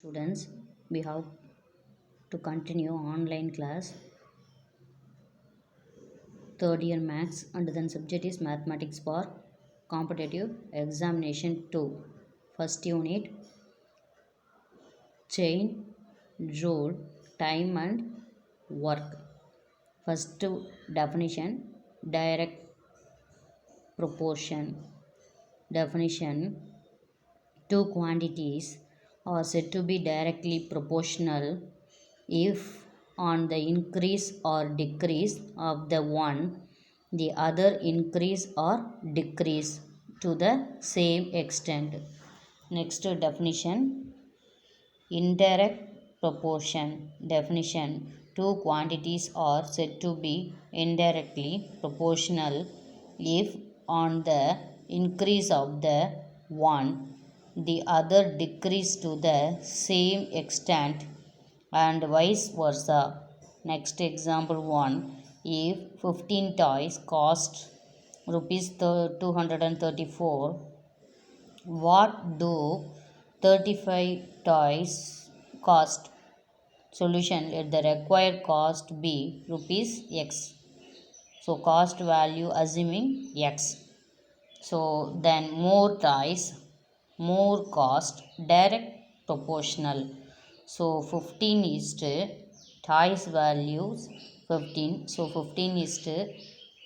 Students, we have to continue online class third year maths, and then subject is mathematics for competitive examination 2. First unit, chain rule, time and work. First definition, direct proportion. Definition, two quantities are said to be directly proportional if on the increase or decrease of the one, the other increase or decrease to the same extent. Next definition, indirect proportion. Definition, two quantities are said to be indirectly proportional if on the increase of the one, the other decrease to the same extent and vice versa. Next example 1, if 15 toys cost rupees 234, what do 35 toys cost? Solution, let the required cost be rupees x. So cost value assuming x. So then more toys, more cost, direct proportional. So 15 is to toys values 15. So 15 is to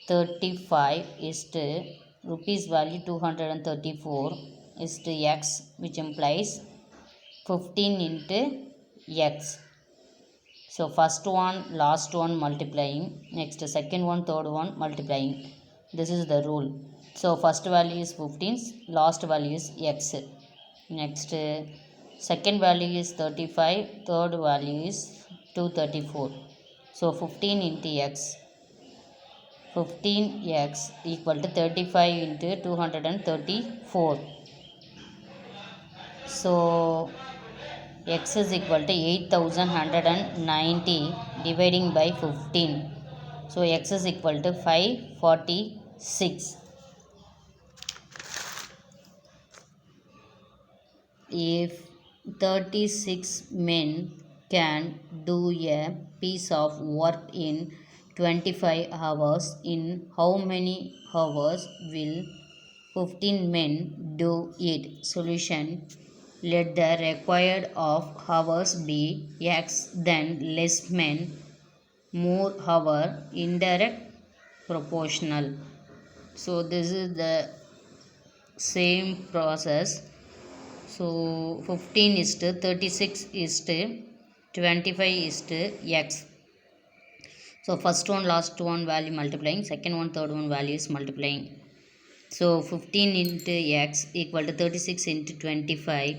35 is to rupees value 234 is to x, which implies 15 into x. So first one, last one multiplying, next second one, third one multiplying. This is the rule. So first value is 15, last value is x. Next second value is 35, third value is 234. So 15 into x, 15x equal to 35 into 234. So x is equal to 8190 dividing by 15. So x is equal to 546. If 36 men can do a piece of work in 25 hours, in how many hours will 15 men do it? Solution, let the required of hours be x, then less men, more hour, indirect proportional. So this is the same process. So 15 is to 36 is to 25 is to x. So first one, last one value multiplying, second one, third one value is multiplying. So 15 into x equal to 36 into 25.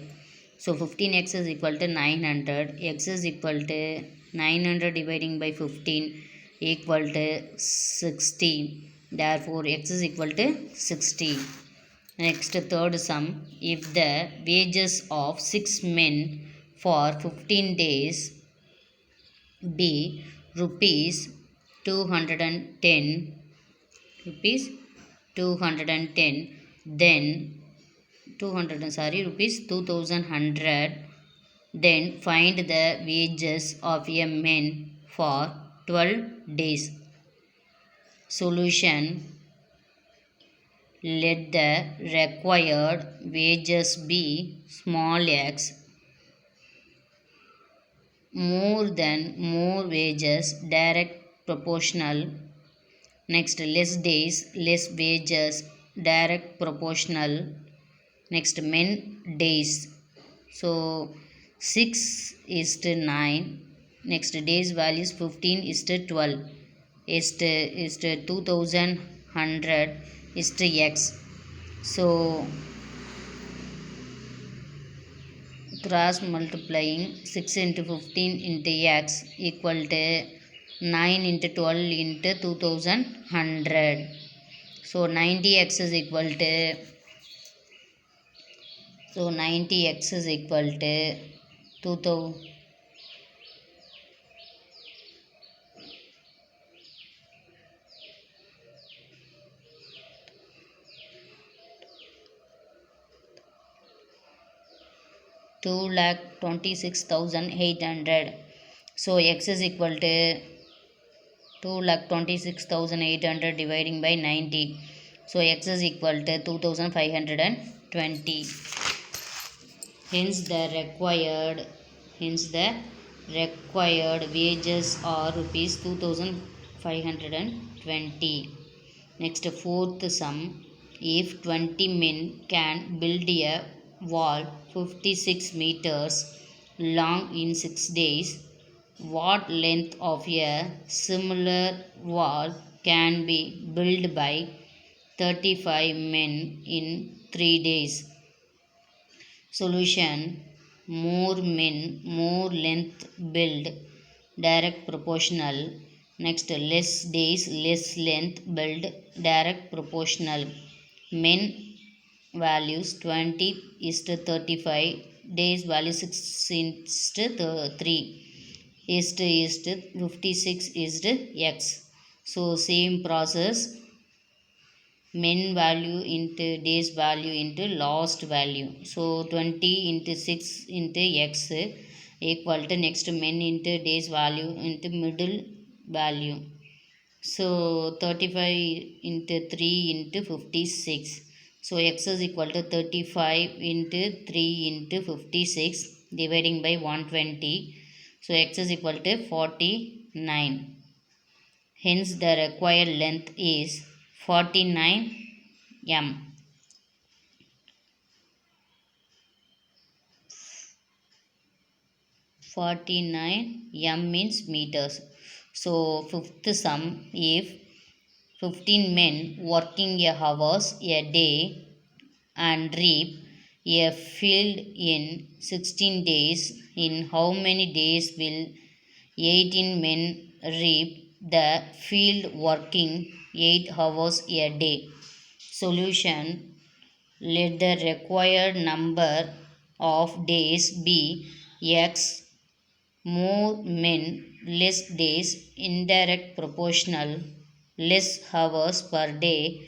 So 15x is equal to 900. X is equal to 900 dividing by 15 equal to 60. Therefore x is equal to 60. Next third sum, if the wages of 6 men for 15 days be rupees 210, rupees 210, then rupees 2100, then find the wages of a man for 12 days. Solution, let the required wages be small x, more than more wages, direct proportional. Next less days, less wages, direct proportional. Next men days. So 6 is to 9. Next days values 15 is to 12. Is to 2100 is to x. So cross multiplying 6 into 15 into x equal to 9 into 12 into 2100. So 90x is equal to 90x is equal to 2000. 2,26,800. So x is equal to 2,26,800 dividing by 90. So x is equal to 2,520. Hence the required wages are rupees 2,520. Next, fourth sum. If 20 men can build a wall 56 meters long in 6 days, what length of a similar wall can be built by 35 men in 3 days? Solution: more men, more length build, direct proportional. Next, less days, less length build, direct proportional. Men values 20 is to 35, days value 6 is to 3, is to 56 is to x. So same process, men value into days value into last value. So 20 into 6 into x equal to next men into days value into middle value. So 35 into 3 into 56. So x is equal to 35 into 3 into 56 dividing by 120. So x is equal to 49. Hence the required length is 49 m. 49 m means meters. So fifth sum. If 15 men working a hours a day and reap a field in 16 days, in how many days will 18 men reap the field working 8 hours a day? Solution: let the required number of days be x. More men, less days, indirect proportional. Less hours per day,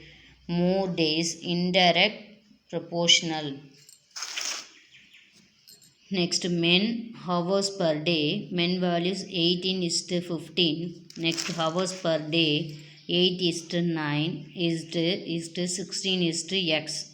more days, indirect proportional. Next, men hours per day. Men values 18 is to 15. Next, hours per day 8 is to 9 is to 16 is to x.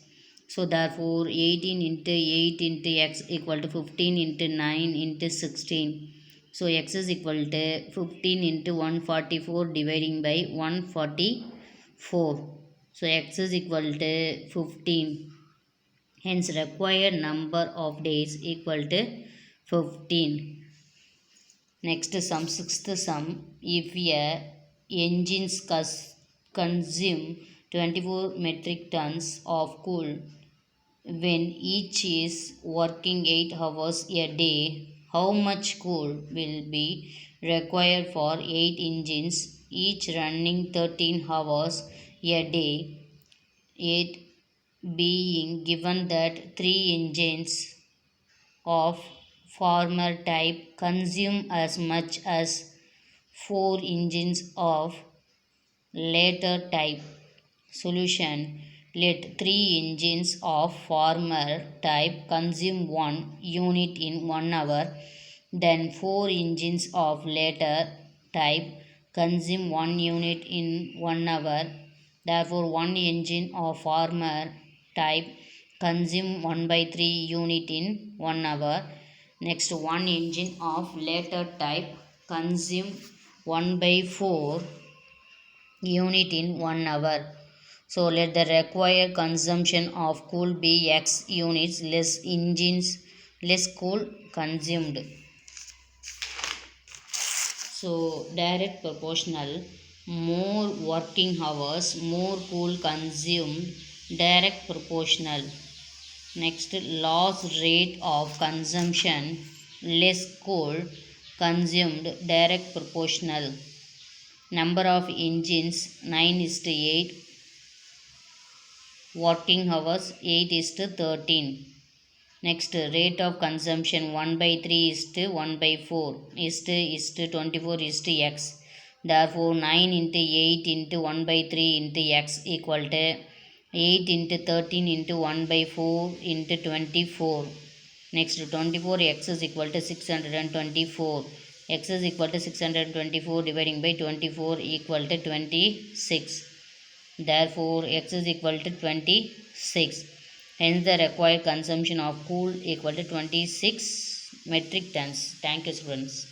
So therefore 18 into 8 into x equal to 15 into 9 into 16. So x is equal to 15 into 144 dividing by 144. So x is equal to 15. Hence required number of days equal to 15. Next sum, sixth sum. If a engines consume 24 metric tons of coal when each is working 8 hours a day, how much coal will be required for 8 engines each running 13 hours a day? 8 being given that 3 engines of former type consume as much as 4 engines of later type. Solution: let 3 engines of former type consume 1 unit in 1 hour, then 4 engines of later type consume 1 unit in 1 hour. Therefore 1 engine of former type consume 1 by 3 unit in 1 hour. Next, 1 engine of later type consume 1 by 4 unit in 1 hour. So let the required consumption of coal be x units, less engines, less coal consumed. So direct proportional. More working hours, more coal consumed, direct proportional. Next, loss rate of consumption, less coal consumed, direct proportional. Number of engines 9 is to 8. Working hours 8 is to 13. Next, rate of consumption 1 by 3 is to 1 by 4 is to 24 is to x. Therefore 9 into 8 into 1 by 3 into x equal to 8 into 13 into 1 by 4 into 24. Next 24x is equal to 624. X is equal to 624 dividing by 24 equal to 26. Therefore, x is equal to 26. Hence, the required consumption of coal equal to 26 metric tons. Thank you, students.